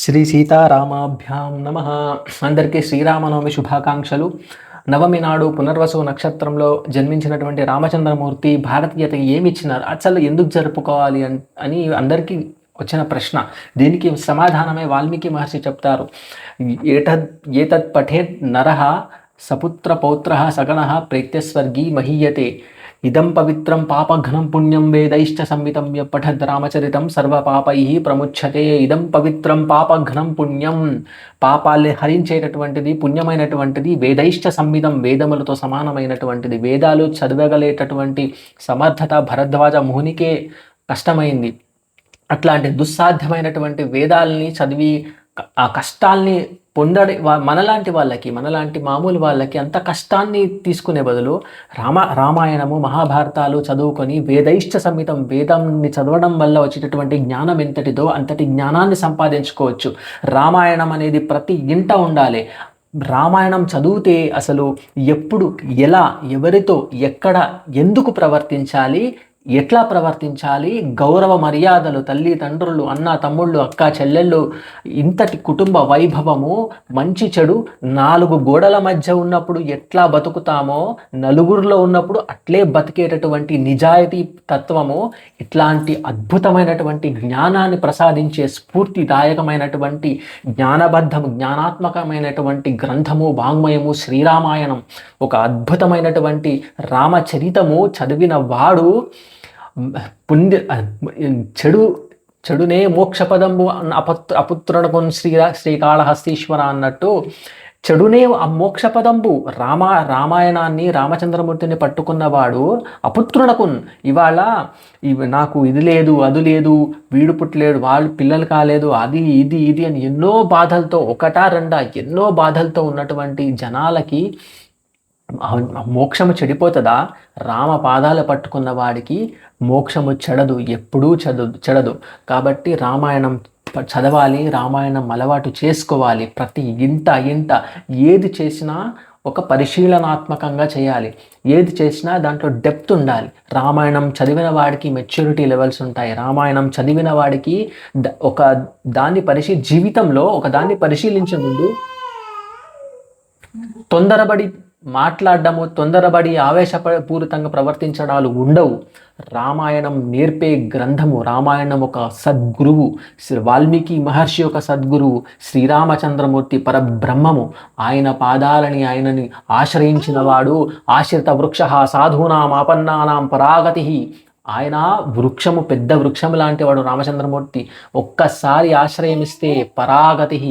శ్రీ సీతారామాభ్యాం నమః. అందరికీ శ్రీరామనవమి శుభాకాంక్షలు. నవమి నాడు పునర్వసు నక్షత్రంలో జన్మించినటువంటి రామచంద్రమూర్తి భారతీయతకి ఏమి ఇచ్చినారు, అసలు ఎందుకు జరుపుకోవాలి అని అందరికీ వచ్చిన ప్రశ్న. దీనికి సమాధానమే వాల్మీకి మహర్షి చెప్తారు. ఏతత్ పఠేత్ నరః సపుత్ర పౌత్రః సగణః ప్రేత్యస్వర్గీ మహీయతే. ఇదం పవిత్రం పాపఘ్నం పుణ్యం వేదైశ్చ సంవితం పఠద్ రామచరితం సర్వపాపైః ప్రముచ్యతే. ఇదం పవిత్రం పాపఘ్నం పుణ్యం, పాపాల్ని హరించేటటువంటిది, పుణ్యమైనటువంటిది. వేదైశ్చ సంవితం, వేదములతో సమానమైనటువంటిది. వేదాలు చదవగలేటటువంటి సమర్థత భరద్వాజ మునికే కష్టమైంది. అట్లాంటి దుస్సాధ్యమైనటువంటి వేదాలని చదివి ఆ కష్టాల్ని మనలాంటి వాళ్ళకి, మనలాంటి మామూలు వాళ్ళకి అంత కష్టాన్ని తీసుకునే బదులు రామాయణము మహాభారతాలు చదువుకొని వేదైష్ట సంహితం, వేదాన్ని చదవడం వల్ల వచ్చేటటువంటి జ్ఞానం ఎంతటిదో అంతటి జ్ఞానాన్ని సంపాదించుకోవచ్చు. రామాయణం అనేది ప్రతి ఇంట ఉండాలి. రామాయణం చదివితే అసలు ఎప్పుడు, ఎలా, ఎవరితో, ఎక్కడ, ఎందుకు ప్రవర్తించాలి, ఎట్లా ప్రవర్తించాలి, గౌరవ మర్యాదలు, తల్లి తండ్రులు, అన్న తమ్ముళ్ళు, అక్క చెల్లెళ్ళు, ఇంతటి కుటుంబ వైభవము, మంచి చెడు, నాలుగు గోడల మధ్య ఉన్నప్పుడు ఎట్లా బతుకుతామో నలుగురిలో ఉన్నప్పుడు అట్లే బతికేటటువంటి నిజాయితీ తత్వము, ఇట్లాంటి అద్భుతమైనటువంటి జ్ఞానాన్ని ప్రసాదించే స్ఫూర్తిదాయకమైనటువంటి జ్ఞానాత్మకమైనటువంటి గ్రంథము, వాంగ్మయము శ్రీరామాయణం. ఒక అద్భుతమైనటువంటి రామచరితము చదివిన వాడు చెడునే మోక్షపదంబు అపుత్రునకు శ్రీకాళహస్తీశ్వర అన్నట్టు, చెడునే ఆ మోక్షపదంబు రామాయణాన్ని, రామచంద్రమూర్తిని పట్టుకున్నవాడు అపుత్రునకు, ఇవాళ నాకు ఇది లేదు, అది లేదు, వీడు పుట్టలేడు, వాళ్ళు పిల్లలు కాలేదు, అది ఇది అని ఎన్నో బాధలతో, ఒకటా రెండా ఎన్నో బాధలతో ఉన్నటువంటి జనాలకి మోక్షము చెడిపోతుందా? రామ పాదాలు పట్టుకున్న వాడికి మోక్షము చెడదు, ఎప్పుడూ చెడదు. కాబట్టి రామాయణం చదవాలి, రామాయణం అలవాటు చేసుకోవాలి. ప్రతి ఇంట ఏది చేసినా ఒక పరిశీలనాత్మకంగా చేయాలి. ఏది చేసినా దాంట్లో డెప్త్ ఉండాలి. రామాయణం చదివిన వాడికి మెచ్యూరిటీ లెవెల్స్ ఉంటాయి. రామాయణం చదివిన వాడికి జీవితంలో ఒక దాన్ని పరిశీలించే ముందు తొందరపడి మాట్లాడడము, తొందరపడి ఆవేశపూరితంగా ప్రవర్తించడాలు ఉండవు. రామాయణం నేర్పే గ్రంథము. రామాయణం ఒక సద్గురువు. వాల్మీకి మహర్షి ఒక సద్గురువు. శ్రీరామచంద్రమూర్తి పరబ్రహ్మము. ఆయనని ఆశ్రయించిన వాడు ఆశ్రిత వృక్ష సాధూనాం ఆపన్నానాం పరాగతి. ఆయన వృక్షము, పెద్ద వృక్షము లాంటి వాడు రామచంద్రమూర్తి. ఒక్కసారి ఆశ్రయమిస్తే పరాగతి,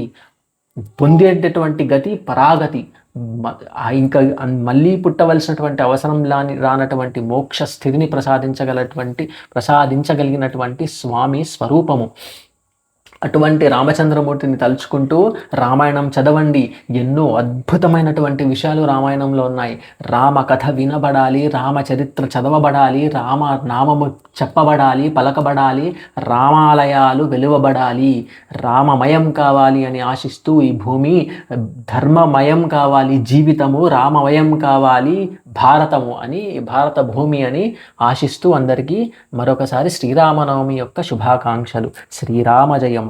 పొందేటటువంటి గతి పరాగతి. ఇంకా మళ్ళీ పుట్టవలసినటువంటి అవసరం రానటువంటి మోక్ష స్థితిని ప్రసాదించగలిగినటువంటి స్వామి స్వరూపము. అటువంటి రామచంద్రమూర్తిని తలుచుకుంటూ రామాయణం చదవండి. ఎన్నో అద్భుతమైనటువంటి విషయాలు రామాయణంలో ఉన్నాయి. రామ కథ వినబడాలి, రామచరిత్ర చదవబడాలి, రామ నామము చెప్పబడాలి, పలకబడాలి, రామాలయాలు వెలువబడాలి. రామమయం కావాలి అని ఆశిస్తూ ఈ భూమి ధర్మమయం కావాలి, జీవితము రామమయం కావాలి, భారతము అని, భారత భూమి అని ఆశిస్తూ అందరికీ మరొకసారి శ్రీరామనవమి యొక్క శుభాకాంక్షలు. శ్రీరామ జయం.